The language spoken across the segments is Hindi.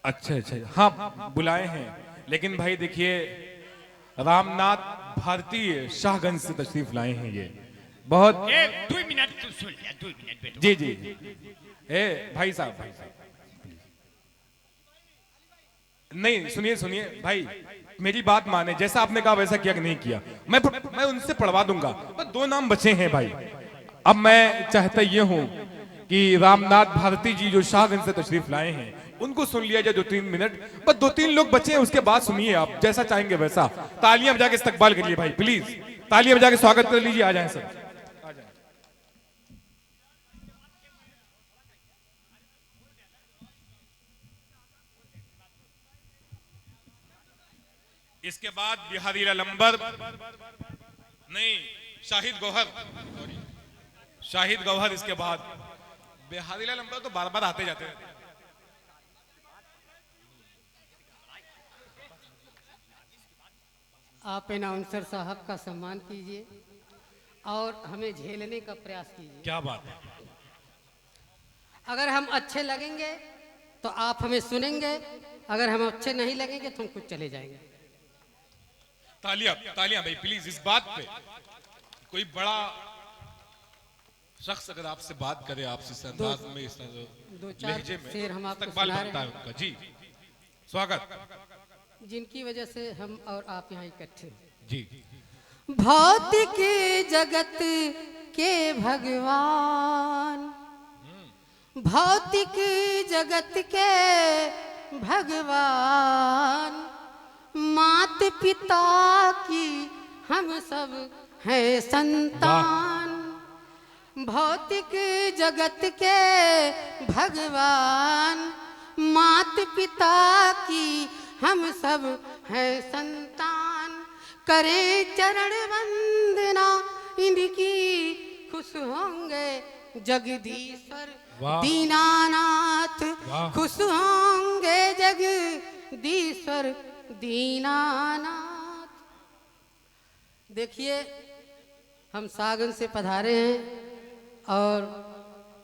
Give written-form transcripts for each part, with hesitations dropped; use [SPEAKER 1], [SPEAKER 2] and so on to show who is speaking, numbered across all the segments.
[SPEAKER 1] अच्छा अच्छा, हाँ बुलाए हैं, लेकिन भाई देखिए रामनाथ भारतीय शाहगंज से तशरीफ लाए हैं ये बहुत।
[SPEAKER 2] 2 मिनट तो सुन लिया, 2 मिनट बैठो।
[SPEAKER 1] जी जी, ए भाई साहब, भाई साहब नहीं, सुनिए सुनिए भाई, मेरी बात माने, जैसा आपने कहा वैसा किया कि नहीं किया, मैं उनसे पढ़वा दूंगा। बस दो नाम बचे हैं भाई। अब मैं चाहता ये हूं कि रामनाथ भारती जी जो शाहगंज से तशरीफ लाए हैं उनको सुन लिया जाए 2-3 मिनट, बस 2-3 लोग बचे हैं, उसके बाद सुनिए आप जैसा चाहेंगे वैसा। तालियां बजा के इस्तकबाल करिए भाई, प्लीज तालियां बजा के स्वागत कर लीजिए। आ जाएं सर। इसके बाद बिहारी लंबर, नहीं शाहिद गौहर, शाहिद गौहर, इसके बाद बिहारी लंबर तो बार बार आते जाते हैं।
[SPEAKER 3] आप अनाउंसर साहब का सम्मान कीजिए और हमें झेलने का प्रयास कीजिए।
[SPEAKER 1] क्या बात है।
[SPEAKER 3] अगर हम अच्छे लगेंगे तो आप हमें सुनेंगे, अगर हम अच्छे नहीं लगेंगे तो हम खुद चले जाएंगे।
[SPEAKER 1] तालियां तालियां भाई प्लीज। इस बात पे कोई बड़ा शख्स अगर आपसे बात करे, आपसे इस अंदाज में, इस
[SPEAKER 3] दो चार
[SPEAKER 1] लहजे में,
[SPEAKER 3] शेर हम आपको
[SPEAKER 1] इस्तकबाल
[SPEAKER 3] सुना
[SPEAKER 1] बनता है
[SPEAKER 3] रहे
[SPEAKER 1] उनका। जी स्वागत।
[SPEAKER 3] जिनकी वजह से हम और आप यहाँ इकट्ठे हैं।
[SPEAKER 1] जी
[SPEAKER 3] भौतिक जगत के भगवान, भौतिक जगत के भगवान, मात पिता की हम सब हैं संतान। भौतिक जगत के भगवान, मात पिता की हम सब हैं संतान। करें चरण वंदना इनकी, खुश होंगे जगदीश्वर
[SPEAKER 1] वाह।
[SPEAKER 3] दीनानाथ।
[SPEAKER 1] वाह।
[SPEAKER 3] खुश होंगे जगदीश्वर दीनानाथ। देखिए हम सागन से पधारे हैं और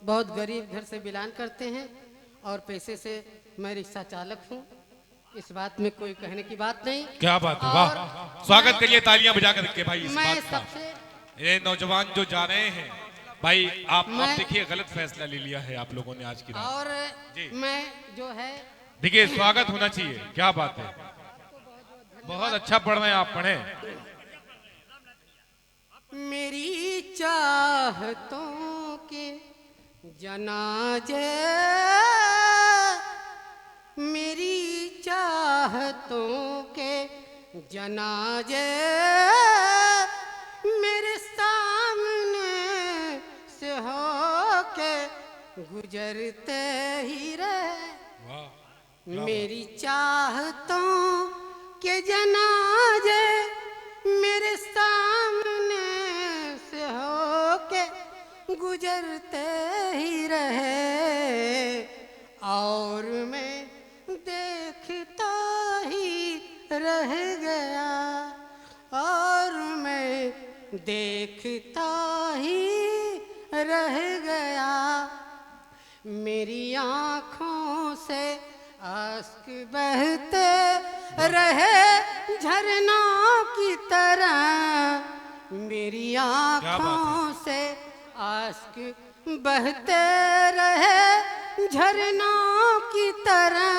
[SPEAKER 3] बहुत गरीब घर से बिलोंग करते हैं और पैसे से मैं रिक्शा चालक हूँ, इस बात में कोई कहने की बात नहीं।
[SPEAKER 1] क्या बात है,
[SPEAKER 3] और
[SPEAKER 1] वाह। स्वागत करिए तालियां बजा करके भाई इस
[SPEAKER 3] मैं
[SPEAKER 1] बात का।
[SPEAKER 3] सबसे
[SPEAKER 1] ये नौजवान जो जा रहे हैं भाई, आप
[SPEAKER 3] मैं-
[SPEAKER 1] देखिए गलत फैसला ले लिया है आप लोगों ने आज की रात।
[SPEAKER 3] और
[SPEAKER 1] जी।
[SPEAKER 3] मैं जो है
[SPEAKER 1] देखिए स्वागत होना चाहिए, क्या बात है, बहुत अच्छा पढ़ रहे हैं आप, पढ़ें।
[SPEAKER 3] मेरी चाहतों के जनाजे, मेरी चाहतों के जनाजे मेरे सामने से हो के गुजरते ही रहे।
[SPEAKER 1] वाह।
[SPEAKER 3] मेरी चाहतों के जनाजे मेरे सामने से होके गुजरते ही रहे, और मैं देखता ही रह गया, और मैं देखता ही रह गया। मेरी आँखों से आंसू बहते रहे झरनों की तरह। मेरी आँखों से आंसू बहते रहे झरनों की तरह।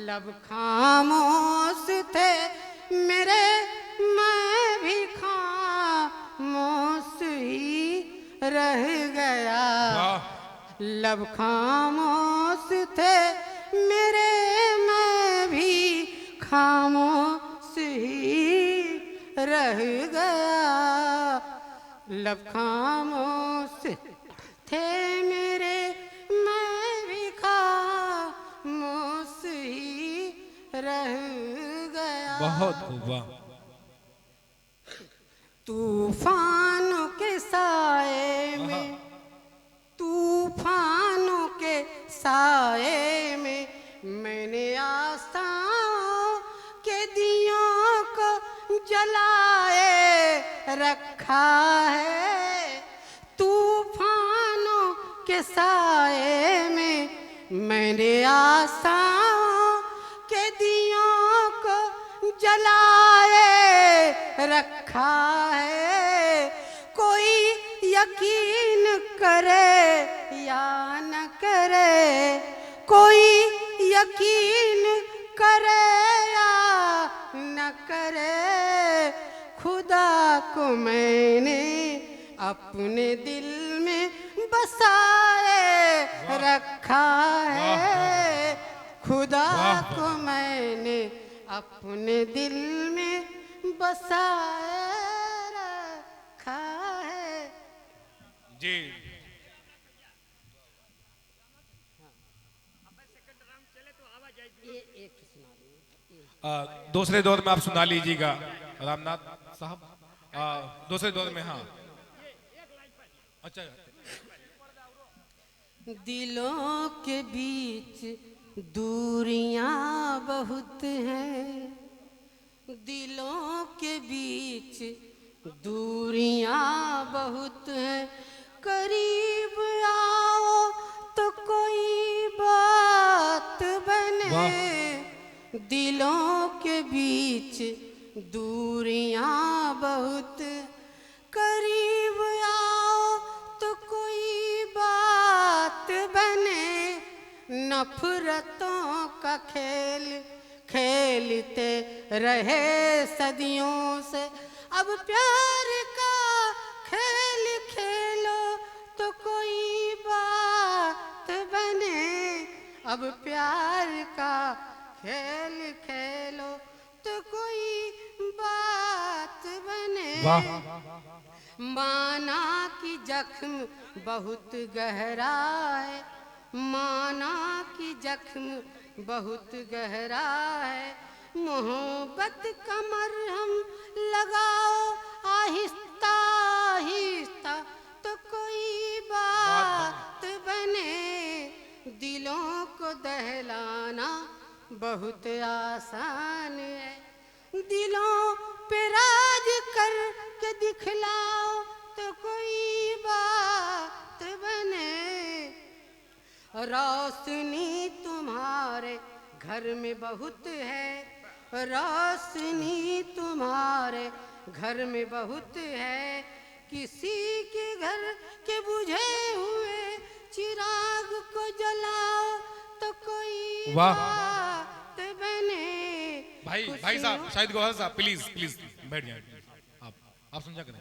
[SPEAKER 3] लब खामोश थे मेरे, मैं भी खामोश ही रह गया। लब खामोश थे मेरे, मैं भी खामोश ही रह गया। लब खामोश थे मेरे, मैं भी खामोश ही रह गया।
[SPEAKER 1] बहुत खूब, वाह।
[SPEAKER 3] तूफानों के साए में, तूफानों के साए में मैंने आशाओं के दियों को जलाए रखा है। तूफानों के साए में मैंने आशाओं चलाए रखा है। कोई यकीन करे या न करे, कोई यकीन करे या न करे, खुदा को मैंने अपने दिल में बसाए रखा है। खुदा को मैंने अपने दिल में बसाए रखा है।
[SPEAKER 1] जी
[SPEAKER 3] ये एक सुना दीजिए।
[SPEAKER 1] दूसरे दौर में आप सुना लीजिएगा रामनाथ साहब। दूसरे दौर में हाँ। अच्छा,
[SPEAKER 3] दिलों के बीच दूरियां बहुत हैं, दिलों के बीच दूरियां बहुत हैं, करीब आओ तो कोई बात बने। दिलों के बीच दूरियां बहुत, करीब आओ तो कोई बात बने। नफरतों का खेल खेलते रहे सदियों से, अब प्यार का खेल खेलो तो कोई बात बने। अब प्यार का खेल खेलो तो कोई बात बने। माना कि जख्म बहुत गहरा है, माना कि जख्म बहुत गहरा है, मोहब्बत का मरहम लगाओ आहिस्ता आहिस्ता तो कोई बात बने। दिलों को दहलाना बहुत आसान है, दिलों पे राज कर के दिखलाओ तो कोई बात बने। रोशनी तुम्हारे घर में बहुत है, रोशनी तुम्हारे घर में बहुत है, किसी के घर के बुझे हुए चिराग को जलाओ तो कोई बात बने।
[SPEAKER 1] भाई साहब, शाहिद गौहर साहब, प्लीज प्लीज बैठ जाए। आप समझा करें।